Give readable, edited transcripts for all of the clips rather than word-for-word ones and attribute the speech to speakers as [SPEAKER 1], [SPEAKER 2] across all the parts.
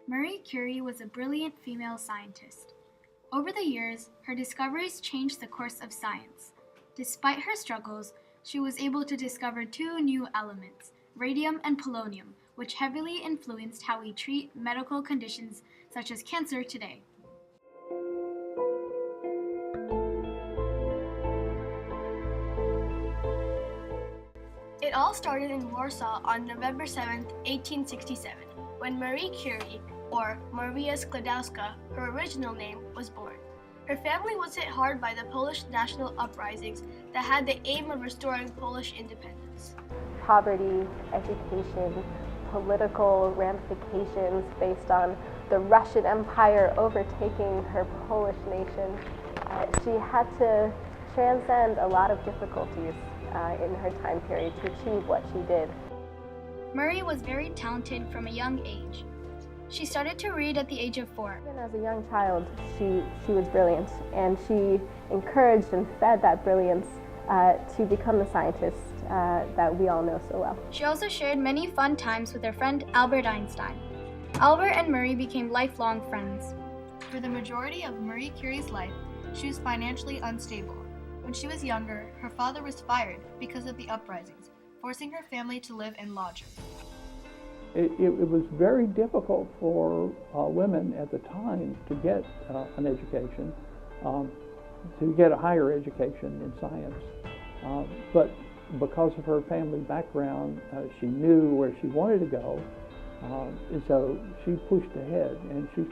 [SPEAKER 1] Marie Curie was a brilliant female scientist. Over the years, her discoveries changed the course of science. Despite her struggles, she was able to discover two new elements, radium and polonium, which heavily influenced how we treat medical conditions such as cancer today.
[SPEAKER 2] It all started in Warsaw on November 7, 1867, when Marie Curie, or Maria Sklodowska, her original name, was born. Her family was hit hard by the Polish national uprisings that had the aim of restoring Polish independence.
[SPEAKER 3] Poverty, education, political ramifications based on the Russian Empire overtaking her Polish nation. She had to transcend a lot of difficulties in her time period to achieve what she did.
[SPEAKER 1] Marie was very talented from a young age. She started to read at the age of 4.
[SPEAKER 3] Even as a young child, she was brilliant, and she encouraged and fed that brilliance to become the scientist that we all know so well.
[SPEAKER 1] She also shared many fun times with her friend Albert Einstein. Albert and Marie became lifelong friends.
[SPEAKER 4] For the majority of Marie Curie's life, she was financially unstable. When she was younger, her father was fired because of the uprisings, forcing her family to live in lodgings.
[SPEAKER 5] It was very difficult for women at the time to get an education, to get a higher education in science. But because of her family background, she knew where she wanted to go, and so she pushed ahead, and she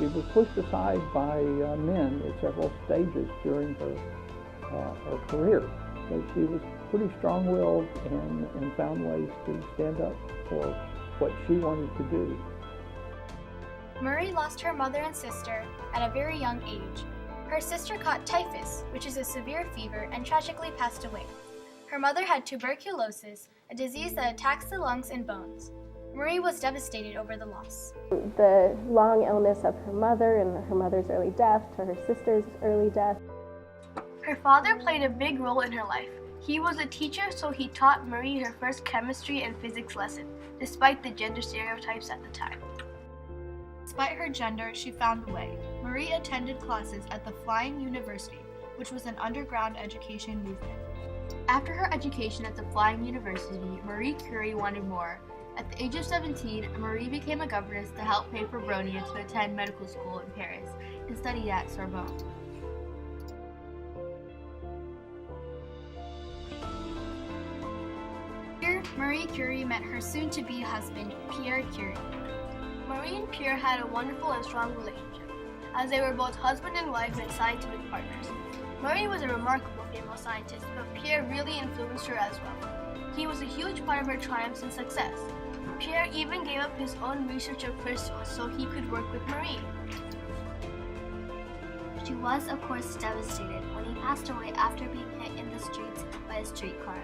[SPEAKER 5] was pushed aside by men at several stages during her career. So she was pretty strong-willed and found ways to stand up for what she wanted to do.
[SPEAKER 1] Marie lost her mother and sister at a very young age. Her sister caught typhus, which is a severe fever, and tragically passed away. Her mother had tuberculosis, a disease that attacks the lungs and bones. Marie was devastated over the loss.
[SPEAKER 3] The long illness of her mother and her mother's early death to her sister's early death.
[SPEAKER 2] Her father played a big role in her life. He was a teacher, so he taught Marie her first chemistry and physics lesson, despite the gender stereotypes at the time.
[SPEAKER 4] Despite her gender, she found a way. Marie attended classes at the Flying University, which was an underground education movement. After her education at the Flying University, Marie Curie wanted more. At the age of 17, Marie became a governess to help pay for Bronia to attend medical school in Paris and study at Sorbonne.
[SPEAKER 1] Here, Marie Curie met her soon-to-be husband, Pierre Curie.
[SPEAKER 2] Marie and Pierre had a wonderful and strong relationship, as they were both husband and wife and scientific partners. Marie was a remarkable female scientist, but Pierre really influenced her as well. He was a huge part of her triumphs and success. Pierre even gave up his own research of crystals so he could work with Marie.
[SPEAKER 6] She was, of course, devastated when he passed away after being hit in the streets by a streetcar.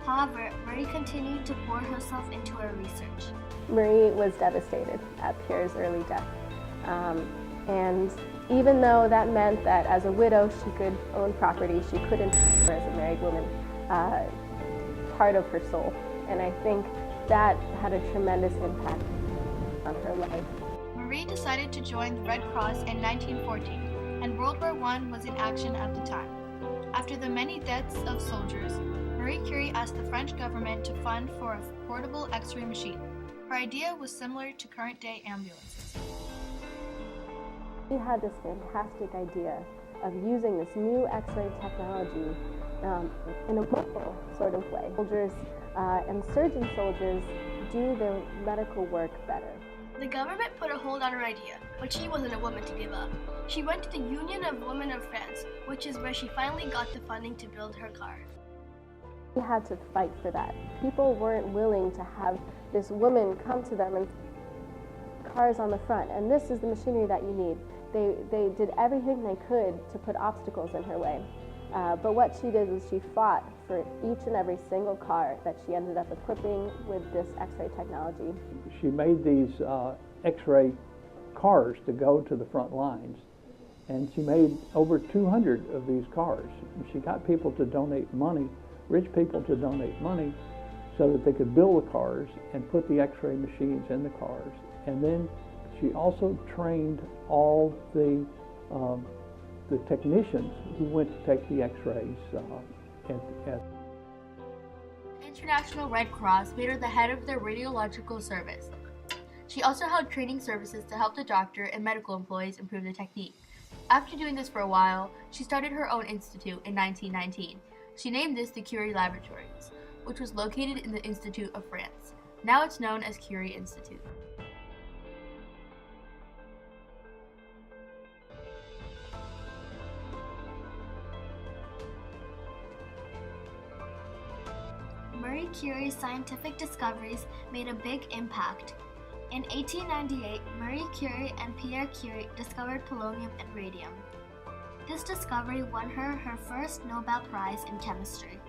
[SPEAKER 6] However, Marie continued to pour herself into her research.
[SPEAKER 3] Marie was devastated at Pierre's early death. And even though that meant that as a widow she could own property, she couldn't, as a married woman, part of her soul. And I think that had a tremendous impact on her life.
[SPEAKER 4] Marie decided to join the Red Cross in 1914, and World War I was in action at the time. After the many deaths of soldiers, Marie Curie asked the French government to fund for a portable X-ray machine. Her idea was similar to current-day ambulances.
[SPEAKER 3] She had this fantastic idea of using this new X-ray technology in a mobile sort of way. Soldiers and surgeon soldiers do their medical work better.
[SPEAKER 2] The government put a hold on her idea, but she wasn't a woman to give up. She went to the Union of Women of France, which is where she finally got the funding to build her car.
[SPEAKER 3] We had to fight for that. People weren't willing to have this woman come to them and cars on the front, and this is the machinery that you need. They did everything they could to put obstacles in her way. But what she did was she fought for each and every single car that she ended up equipping with this X-ray technology.
[SPEAKER 5] She made these X-ray cars to go to the front lines, and she made over 200 of these cars. She got people to donate money, rich people to donate money, so that they could build the cars and put the X-ray machines in the cars. And then she also trained all the technicians who went to take the X-rays at
[SPEAKER 4] International Red Cross made her the head of their radiological service. She also held training services to help the doctor and medical employees improve the technique. After doing this for a while, she started her own institute in 1919. She named this the Curie Laboratories, which was located in the Institute of France. Now it's known as Curie Institute.
[SPEAKER 6] Marie Curie's scientific discoveries made a big impact. In 1898, Marie Curie and Pierre Curie discovered polonium and radium. This discovery won her her first Nobel Prize in chemistry.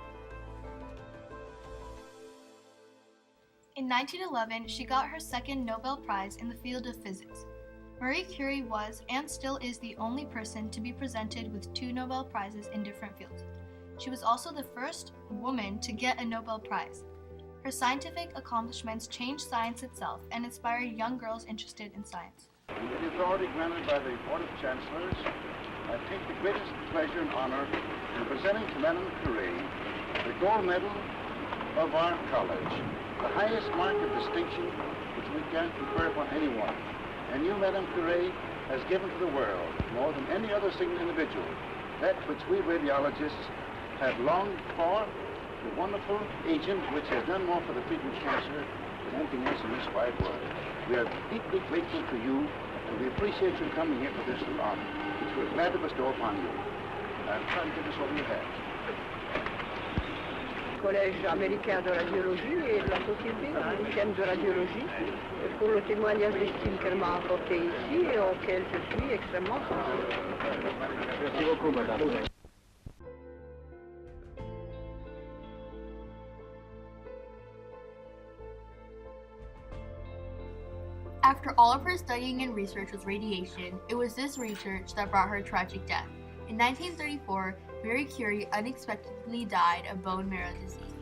[SPEAKER 4] In 1911, she got her second Nobel Prize in the field of physics. Marie Curie was and still is the only person to be presented with 2 Nobel Prizes in different fields. She was also the first woman to get a Nobel Prize. Her scientific accomplishments changed science itself and inspired young girls interested in science.
[SPEAKER 7] With the authority granted by the Board of Chancellors, I take the greatest pleasure and honor in presenting to Madame Curie the gold medal of our college, the highest mark of distinction which we can confer upon anyone. And you, Madame Curie, has given to the world, more than any other single individual, that which we radiologists have longed for, the wonderful agent which has done more for the treatment of cancer than anything else in this wide world. We are deeply grateful to you, and we appreciate you coming here for this honor, which we're glad to bestow upon you. I'm trying to get this over your head.
[SPEAKER 8] Collège américain de radiologie et de la Société américaine de radiologie pour le témoignage d'estime qu'elle m'a apporté ici et auquel je suis extrêmement sensible.
[SPEAKER 7] Merci beaucoup, madame.
[SPEAKER 4] After all of her studying and research was radiation, it was this research that brought her tragic death. In 1934, Marie Curie unexpectedly died of bone marrow disease.